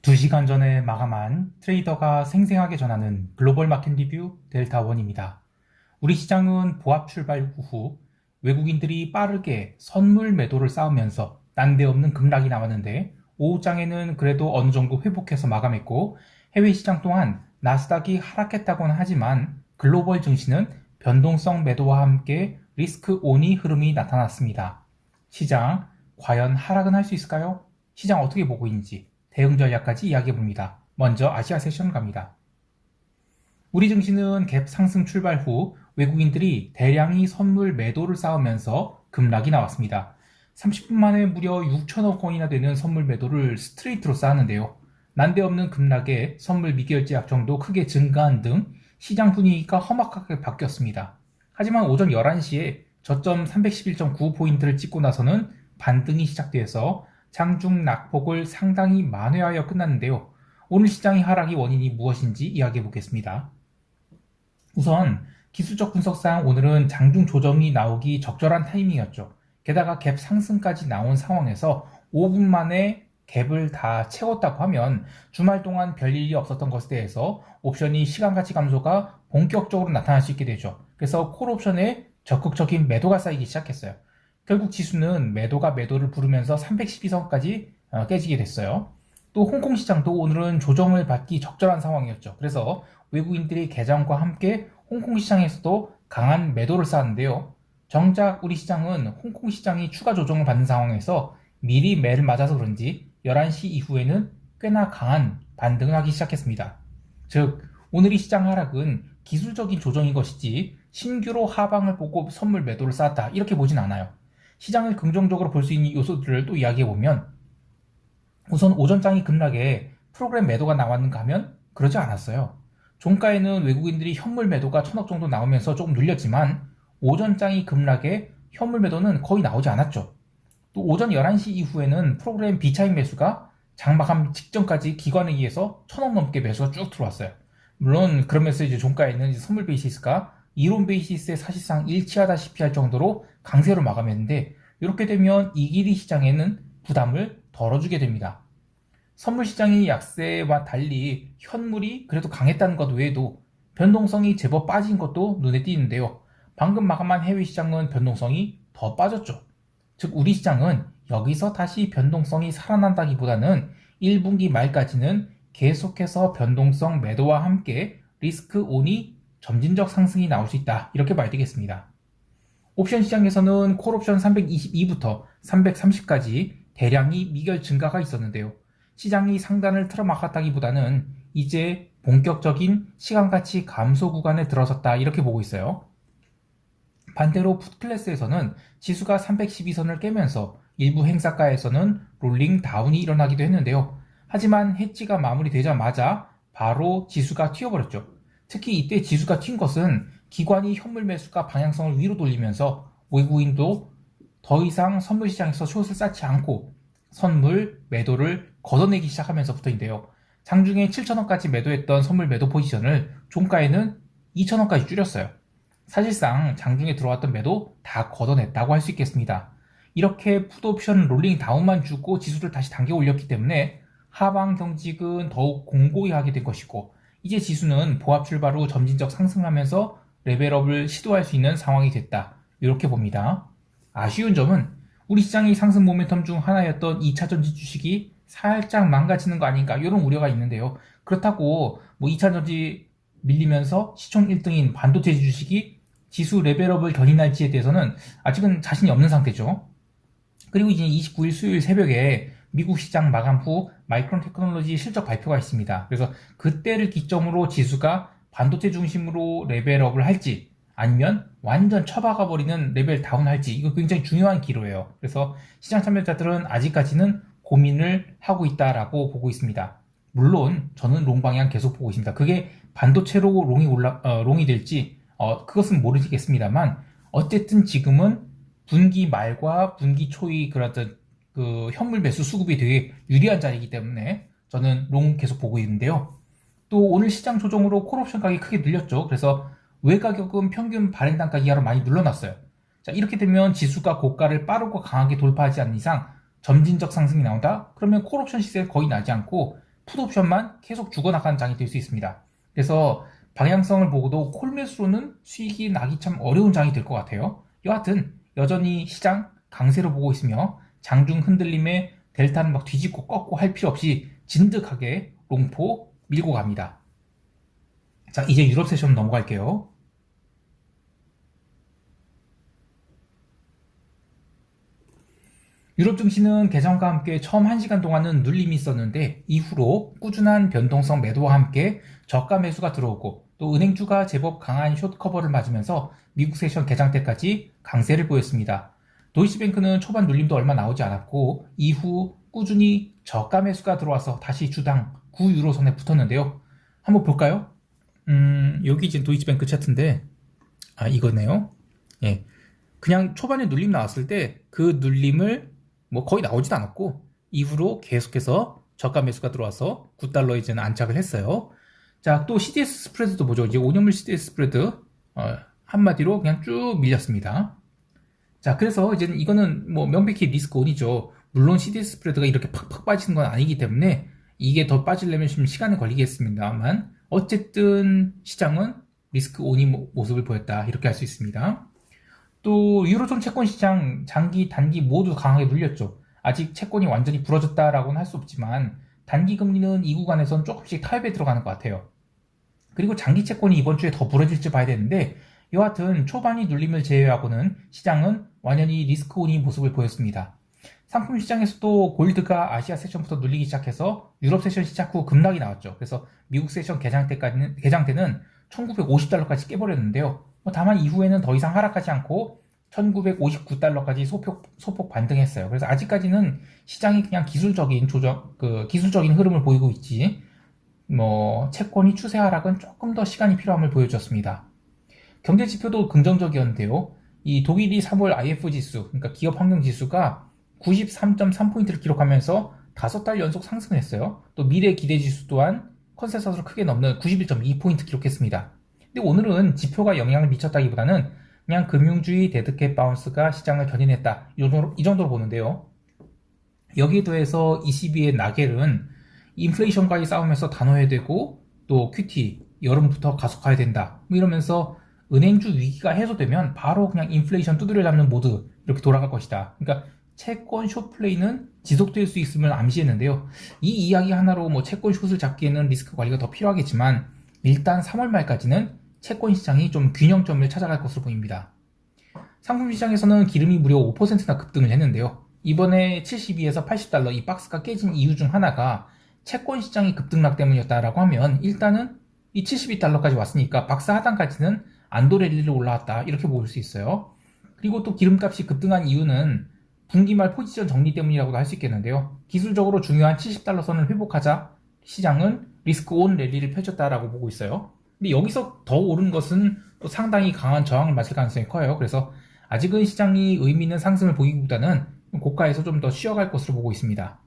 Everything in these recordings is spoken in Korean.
2시간 전에 마감한 트레이더가 생생하게 전하는 글로벌 마켓 리뷰 델타원입니다. 우리 시장은 보합 출발 후 외국인들이 빠르게 선물 매도를 쌓으면서 난데없는 급락이 나왔는데 오후장에는 그래도 어느 정도 회복해서 마감했고 해외 시장 또한 나스닥이 하락했다고는 하지만 글로벌 증시는 변동성 매도와 함께 리스크 온이 흐름이 나타났습니다. 시장 과연 하락은 할 수 있을까요? 시장 어떻게 보고 있는지 대응 전략까지 이야기해봅니다. 먼저 아시아 세션 갑니다. 우리 증시는 갭 상승 출발 후 외국인들이 대량의 선물 매도를 쌓으면서 급락이 나왔습니다. 30분 만에 무려 6천억 원이나 되는 선물 매도를 스트레이트로 쌓았는데요. 난데없는 급락에 선물 미결제 약정도 크게 증가한 등 시장 분위기가 험악하게 바뀌었습니다. 하지만 오전 11시에 저점 311.9포인트를 찍고 나서는 반등이 시작돼서 장중 낙폭을 상당히 만회하여 끝났는데요. 오늘 시장의 하락의 원인이 무엇인지 이야기해 보겠습니다. 우선 기술적 분석상 오늘은 장중 조정이 나오기 적절한 타이밍이었죠. 게다가 갭 상승까지 나온 상황에서 5분 만에 갭을 다 채웠다고 하면 주말 동안 별일이 없었던 것에 대해서 옵션이 시간가치 감소가 본격적으로 나타날 수 있게 되죠. 그래서 콜옵션에 적극적인 매도가 쌓이기 시작했어요. 결국 지수는 매도가 매도를 부르면서 312선까지 깨지게 됐어요. 또 홍콩 시장도 오늘은 조정을 받기 적절한 상황이었죠. 그래서 외국인들이 개장과 함께 홍콩 시장에서도 강한 매도를 쌓았는데요. 정작 우리 시장은 홍콩 시장이 추가 조정을 받는 상황에서 미리 매를 맞아서 그런지 11시 이후에는 꽤나 강한 반등을 하기 시작했습니다. 즉 오늘 이 시장 하락은 기술적인 조정인 것이지 신규로 하방을 보고 선물 매도를 쌓았다 이렇게 보진 않아요. 시장을 긍정적으로 볼 수 있는 요소들을 또 이야기해보면 우선 오전장이 급락에 프로그램 매도가 나왔는가 하면 그러지 않았어요. 종가에는 외국인들이 현물 매도가 1000억 정도 나오면서 조금 눌렸지만 오전장이 급락에 현물 매도는 거의 나오지 않았죠. 또 오전 11시 이후에는 프로그램 비차익 매수가 장마감 직전까지 기관에 의해서 1000억 넘게 매수가 쭉 들어왔어요. 물론 그러면서 이제 종가에는 선물 베이시스가 이론 베이시스에 사실상 일치하다시피 할 정도로 강세로 마감했는데 이렇게 되면 이 길이 시장에는 부담을 덜어주게 됩니다. 선물 시장의 약세와 달리 현물이 그래도 강했다는 것 외에도 변동성이 제법 빠진 것도 눈에 띄는데요. 방금 마감한 해외 시장은 변동성이 더 빠졌죠. 즉 우리 시장은 여기서 다시 변동성이 살아난다기보다는 1분기 말까지는 계속해서 변동성 매도와 함께 리스크 온이 점진적 상승이 나올 수 있다 이렇게 봐야 되겠습니다. 옵션 시장에서는 콜옵션 322부터 330까지 대량의 미결 증가가 있었는데요. 시장이 상단을 틀어막았다기보다는 이제 본격적인 시간가치 감소 구간에 들어섰다 이렇게 보고 있어요. 반대로 풋클래스에서는 지수가 312선을 깨면서 일부 행사가에서는 롤링 다운이 일어나기도 했는데요. 하지만 해지가 마무리되자마자 바로 지수가 튀어버렸죠. 특히 이때 지수가 튄 것은 기관이 현물 매수가 방향성을 위로 돌리면서 외국인도 더 이상 선물 시장에서 숏을 쌓지 않고 선물 매도를 걷어내기 시작하면서부터인데요. 장중에 7천원까지 매도했던 선물 매도 포지션을 종가에는 2천원까지 줄였어요. 사실상 장중에 들어왔던 매도 다 걷어냈다고 할 수 있겠습니다. 이렇게 풋옵션 롤링 다운만 주고 지수를 다시 당겨 올렸기 때문에 하방 경직은 더욱 공고히 하게 된 것이고 이제 지수는 보합 출발 후 점진적 상승하면서 레벨업을 시도할 수 있는 상황이 됐다. 이렇게 봅니다. 아쉬운 점은 우리 시장의 상승 모멘텀 중 하나였던 2차전지 주식이 살짝 망가지는 거 아닌가 이런 우려가 있는데요. 그렇다고 뭐 2차전지 밀리면서 시총 1등인 반도체 주식이 지수 레벨업을 견인할지에 대해서는 아직은 자신이 없는 상태죠. 그리고 이제 29일 수요일 새벽에 미국 시장 마감 후 마이크론 테크놀로지 실적 발표가 있습니다. 그래서 그때를 기점으로 지수가 반도체 중심으로 레벨업을 할지 아니면 완전 처박아 버리는 레벨 다운 할지 이거 굉장히 중요한 기로예요. 그래서 시장 참여자들은 아직까지는 고민을 하고 있다라고 보고 있습니다. 물론 저는 롱 방향 계속 보고 있습니다. 그게 반도체로 롱이 될지 그것은 모르겠습니다만 어쨌든 지금은 분기 말과 분기 초의 그런 그 현물 매수 수급이 되게 유리한 자리이기 때문에 저는 롱 계속 보고 있는데요. 또 오늘 시장 조정으로 콜옵션 가격이 크게 늘렸죠. 그래서 외 가격은 평균 발행 단가 이하로 많이 눌러놨어요. 자, 이렇게 되면 지수가 고가를 빠르고 강하게 돌파하지 않는 이상 점진적 상승이 나온다? 그러면 콜옵션 시세 거의 나지 않고 풋옵션만 계속 죽어나가는 장이 될 수 있습니다. 그래서 방향성을 보고도 콜매수로는 수익이 나기 참 어려운 장이 될 것 같아요. 여하튼 여전히 시장 강세로 보고 있으며 장중 흔들림에 델타는 막 뒤집고 꺾고 할 필요 없이 진득하게 롱포 밀고 갑니다. 자, 이제 유럽 세션 넘어갈게요. 유럽 증시는 개장과 함께 처음 1시간 동안은 눌림이 있었는데 이후로 꾸준한 변동성 매도와 함께 저가 매수가 들어오고 또 은행주가 제법 강한 숏 커버를 맞으면서 미국 세션 개장 때까지 강세를 보였습니다. 도이치뱅크는 초반 눌림도 얼마 나오지 않았고 이후 꾸준히 저가 매수가 들어와서 다시 주당 9유로 선에 붙었는데요. 한번 볼까요? 여기 지금 도이치뱅크 차트인데 이거네요. 예. 그냥 초반에 눌림 나왔을 때 그 눌림을 뭐 거의 나오지도 않았고 이후로 계속해서 저가 매수가 들어와서 9달러에 이제는 안착을 했어요. 자, 또 CDS 스프레드도 보죠. 이제 5년물 CDS 스프레드 한마디로 그냥 쭉 밀렸습니다. 자, 그래서 이제는 이거는 뭐 명백히 리스크 온이죠. 물론 CDS 스프레드가 이렇게 팍팍 빠지는 건 아니기 때문에 이게 더 빠지려면 좀 시간이 걸리겠습니다만 어쨌든 시장은 리스크 온이 모습을 보였다 이렇게 할 수 있습니다. 또 유로존 채권 시장 장기 단기 모두 강하게 눌렸죠. 아직 채권이 완전히 부러졌다라고는 할 수 없지만 단기 금리는 이 구간에선 조금씩 타협에 들어가는 것 같아요. 그리고 장기 채권이 이번 주에 더 부러질지 봐야 되는데 여하튼 초반이 눌림을 제외하고는 시장은 완연히 리스크 온이 모습을 보였습니다. 상품 시장에서도 골드가 아시아 세션부터 눌리기 시작해서 유럽 세션 시작 후 급락이 나왔죠. 그래서 미국 세션 개장 때는 1950달러까지 깨버렸는데요. 다만 이후에는 더 이상 하락하지 않고 1959달러까지 소폭 반등했어요. 그래서 아직까지는 시장이 그냥 기술적인 기술적인 흐름을 보이고 있지, 채권이 추세 하락은 조금 더 시간이 필요함을 보여줬습니다. 경제 지표도 긍정적이었는데요. 이 독일이 3월 IF 지수, 그러니까 기업 환경 지수가 93.3포인트를 기록하면서 5달 연속 상승했어요. 또 미래 기대 지수 또한 컨센서스를 크게 넘는 91.2포인트 기록했습니다. 근데 오늘은 지표가 영향을 미쳤다기보다는 그냥 금융주의 데드캣 바운스가 시장을 견인했다 이 정도로 보는데요. 여기에 더해서 ECB의 나겔은 인플레이션과의 싸움에서 단호해되고 또 QT 여름부터 가속화해야 된다 이러면서 은행주 위기가 해소되면 바로 그냥 인플레이션 두드려 잡는 모드 이렇게 돌아갈 것이다. 그러니까 채권 숏플레이는 지속될 수 있음을 암시했는데요. 이 이야기 하나로 채권 숏을 잡기에는 리스크 관리가 더 필요하겠지만 일단 3월 말까지는 채권 시장이 좀 균형점을 찾아갈 것으로 보입니다. 상품 시장에서는 기름이 무려 5%나 급등을 했는데요. 이번에 72에서 80달러 이 박스가 깨진 이유 중 하나가 채권 시장이 급등락 때문이었다라고 하면 일단은 이 72달러까지 왔으니까 박스 하단까지는 안도 랠리를 올라왔다 이렇게 볼 수 있어요. 그리고 또 기름값이 급등한 이유는 분기말 포지션 정리 때문이라고도 할 수 있겠는데요. 기술적으로 중요한 70달러 선을 회복하자 시장은 리스크 온 랠리를 펼쳤다라고 보고 있어요. 근데 여기서 더 오른 것은 또 상당히 강한 저항을 맞을 가능성이 커요. 그래서 아직은 시장이 의미 있는 상승을 보이기보다는 고가에서 좀 더 쉬어갈 것으로 보고 있습니다.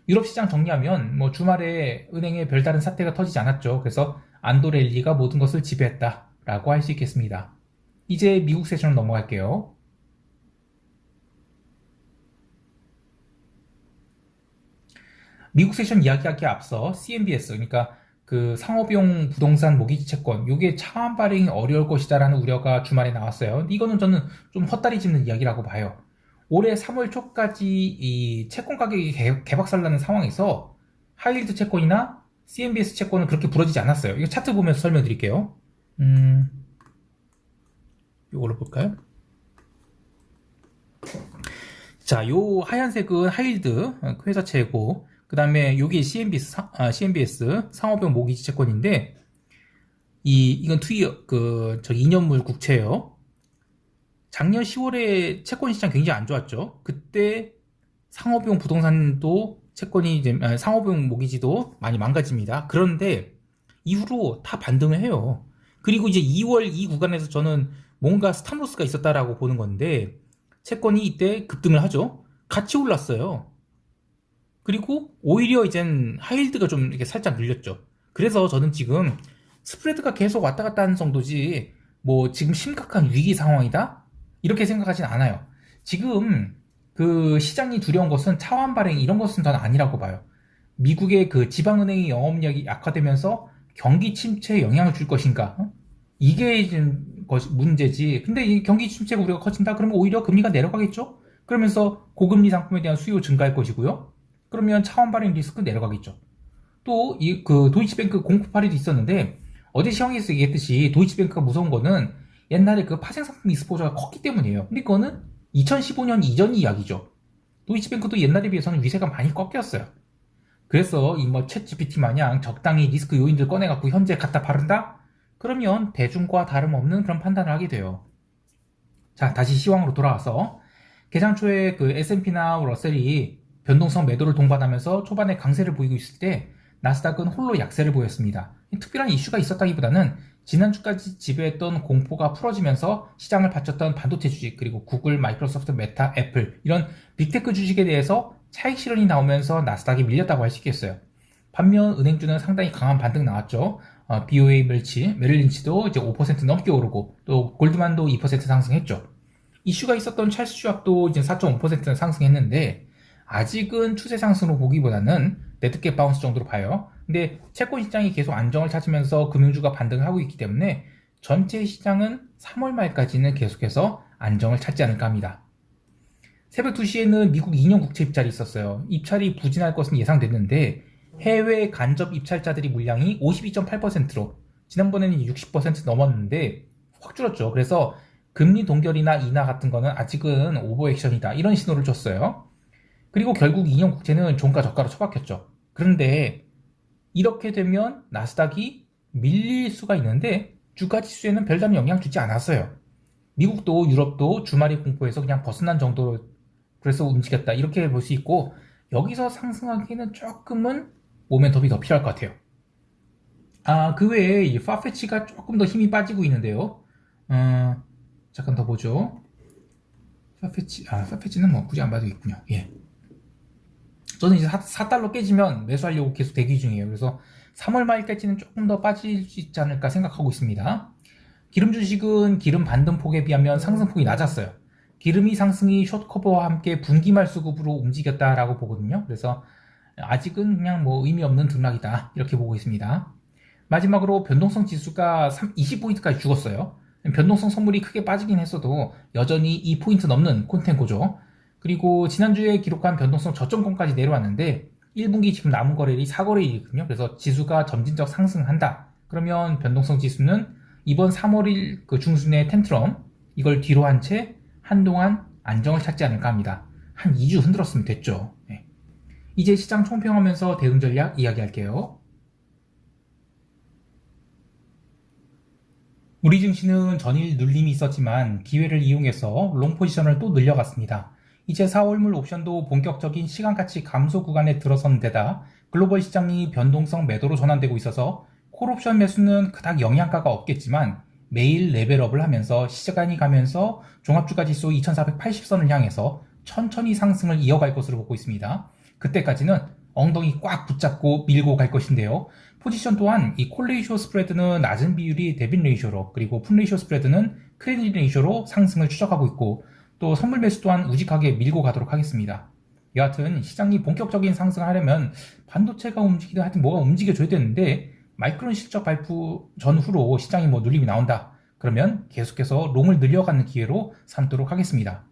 유럽 시장 정리하면 주말에 은행에 별다른 사태가 터지지 않았죠. 그래서 안도 랠리가 모든 것을 지배했다라고 할 수 있겠습니다. 이제 미국 세션으로 넘어갈게요. 미국 세션 이야기하기에 앞서 CMBS, 그러니까 그 상업용 부동산 모기지 채권, 이게 차환 발행이 어려울 것이다라는 우려가 주말에 나왔어요. 이거는 저는 좀 헛다리 짚는 이야기라고 봐요. 올해 3월 초까지 이 채권 가격이 개박살나는 상황에서 하이힐드 채권이나 CMBS 채권은 그렇게 부러지지 않았어요. 이거 차트 보면서 설명드릴게요. 이걸로 볼까요? 자, 요 하얀색은 하이힐드 회사채고, 그 다음에 요게 CMBS 상업용 모기지 채권인데, 이건 2년물 국채예요. 작년 10월에 채권 시장 굉장히 안 좋았죠. 그때 상업용 부동산도 상업용 모기지도 많이 망가집니다. 그런데 이후로 다 반등을 해요. 그리고 이제 2월 이 구간에서 저는 뭔가 스탑로스가 있었다라고 보는 건데, 채권이 이때 급등을 하죠. 같이 올랐어요. 그리고 오히려 이젠 하이힐드가 좀 이렇게 살짝 눌렸죠. 그래서 저는 지금 스프레드가 계속 왔다 갔다 하는 정도지 지금 심각한 위기 상황이다? 이렇게 생각하진 않아요. 지금 그 시장이 두려운 것은 차환 발행 이런 것은 저는 아니라고 봐요. 미국의 그 지방은행의 영업력이 약화되면서 경기 침체에 영향을 줄 것인가? 이게 지금 문제지. 근데 이 경기 침체가 우리가 커진다? 그러면 오히려 금리가 내려가겠죠? 그러면서 고금리 상품에 대한 수요 증가할 것이고요. 그러면 차원 발행 리스크 내려가겠죠. 또 이 그 도이치뱅크 공포파리도 있었는데 어제 시황에서 얘기했듯이 도이치뱅크가 무서운 거는 옛날에 그 파생상품 익스포저가 컸기 때문이에요. 근데 그거는 2015년 이전 이야기죠. 도이치뱅크도 옛날에 비해서는 위세가 많이 꺾였어요. 그래서 이 뭐 챗 GPT 마냥 적당히 리스크 요인들 꺼내갖고 현재 갖다 바른다? 그러면 대중과 다름없는 그런 판단을 하게 돼요. 자, 다시 시황으로 돌아와서 개장 초에 그 S&P나 러셀이 변동성 매도를 동반하면서 초반에 강세를 보이고 있을 때 나스닥은 홀로 약세를 보였습니다. 특별한 이슈가 있었다기보다는 지난주까지 지배했던 공포가 풀어지면서 시장을 바쳤던 반도체 주식 그리고 구글, 마이크로소프트, 메타, 애플 이런 빅테크 주식에 대해서 차익 실현이 나오면서 나스닥이 밀렸다고 할 수 있겠어요. 반면 은행주는 상당히 강한 반등 나왔죠. BOA 메릴린치도 이제 5% 넘게 오르고 또 골드만도 2% 상승했죠. 이슈가 있었던 찰스 슈왑도 이제 4.5% 상승했는데 아직은 추세 상승으로 보기보다는 네트캡 바운스 정도로 봐요. 근데 채권 시장이 계속 안정을 찾으면서 금융주가 반등을 하고 있기 때문에 전체 시장은 3월 말까지는 계속해서 안정을 찾지 않을까 합니다. 새벽 2시에는 미국 2년 국채 입찰이 있었어요. 입찰이 부진할 것은 예상됐는데 해외 간접 입찰자들이 물량이 52.8%로 지난번에는 60% 넘었는데 확 줄었죠. 그래서 금리 동결이나 인하 같은 거는 아직은 오버액션이다 이런 신호를 줬어요. 그리고 결국 2년 국채는 종가 저가로 처박혔죠. 그런데 이렇게 되면 나스닥이 밀릴 수가 있는데 주가 지수에는 별다른 영향 주지 않았어요. 미국도 유럽도 주말의 공포에서 그냥 벗어난 정도로 그래서 움직였다 이렇게 볼 수 있고 여기서 상승하기에는 조금은 모멘텀이 더 필요할 것 같아요. 그 외에 이 파페치가 조금 더 힘이 빠지고 있는데요. 잠깐 더 보죠. 파페치는 뭐 굳이 안 봐도 있군요. 예. 저는 이제 4달러 깨지면 매수하려고 계속 대기 중이에요. 그래서 3월 말까지는 조금 더 빠질 수 있지 않을까 생각하고 있습니다. 기름 주식은 기름 반등폭에 비하면 상승폭이 낮았어요. 기름이 상승이 숏커버와 함께 분기말 수급으로 움직였다라고 보거든요. 그래서 아직은 그냥 뭐 의미 없는 등락이다 이렇게 보고 있습니다. 마지막으로 변동성 지수가 20포인트까지 죽었어요. 변동성 선물이 크게 빠지긴 했어도 여전히 2포인트 넘는 콘텐고죠. 그리고 지난주에 기록한 변동성 저점권까지 내려왔는데 1분기 지금 남은 거래일이 4거래일이거든요. 그래서 지수가 점진적 상승한다. 그러면 변동성 지수는 이번 3월일 그 중순의 텐트럼 이걸 뒤로 한 채 한동안 안정을 찾지 않을까 합니다. 한 2주 흔들었으면 됐죠. 네. 이제 시장 총평하면서 대응 전략 이야기할게요. 우리 증시는 전일 눌림이 있었지만 기회를 이용해서 롱 포지션을 또 늘려갔습니다. 이제 4월물 옵션도 본격적인 시간가치 감소 구간에 들어선 데다 글로벌 시장이 변동성 매도로 전환되고 있어서 콜옵션 매수는 그닥 영향가가 없겠지만 매일 레벨업을 하면서 시간이 가면서 종합주가지수 2480선을 향해서 천천히 상승을 이어갈 것으로 보고 있습니다. 그때까지는 엉덩이 꽉 붙잡고 밀고 갈 것인데요. 포지션 또한 이 콜 레이쇼 스프레드는 낮은 비율이 데빈 레이쇼로 그리고 푼 레이쇼 스프레드는 크레딧 레이쇼로 상승을 추적하고 있고 또 선물 매수 또한 우직하게 밀고 가도록 하겠습니다. 여하튼 시장이 본격적인 상승을 하려면 반도체가 움직이든 하여튼 뭐가 움직여줘야 되는데 마이크론 실적 발표 전후로 시장이 뭐 눌림이 나온다. 그러면 계속해서 롱을 늘려가는 기회로 삼도록 하겠습니다.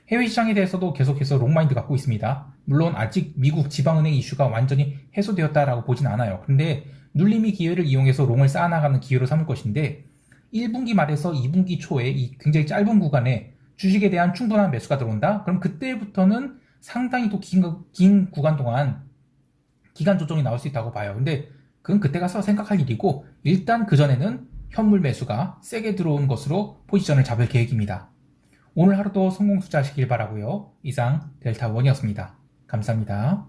해외 시장에 대해서도 계속해서 롱마인드 갖고 있습니다. 물론 아직 미국 지방은행 이슈가 완전히 해소되었다라고 보진 않아요. 그런데 눌림이 기회를 이용해서 롱을 쌓아나가는 기회로 삼을 것인데 1분기 말에서 2분기 초에 이 굉장히 짧은 구간에 주식에 대한 충분한 매수가 들어온다? 그럼 그때부터는 상당히 또 긴 구간 동안 기간 조정이 나올 수 있다고 봐요. 근데 그건 그때 가서 생각할 일이고 일단 그전에는 현물 매수가 세게 들어온 것으로 포지션을 잡을 계획입니다. 오늘 하루도 성공 투자하시길 바라고요. 이상 델타원이었습니다. 감사합니다.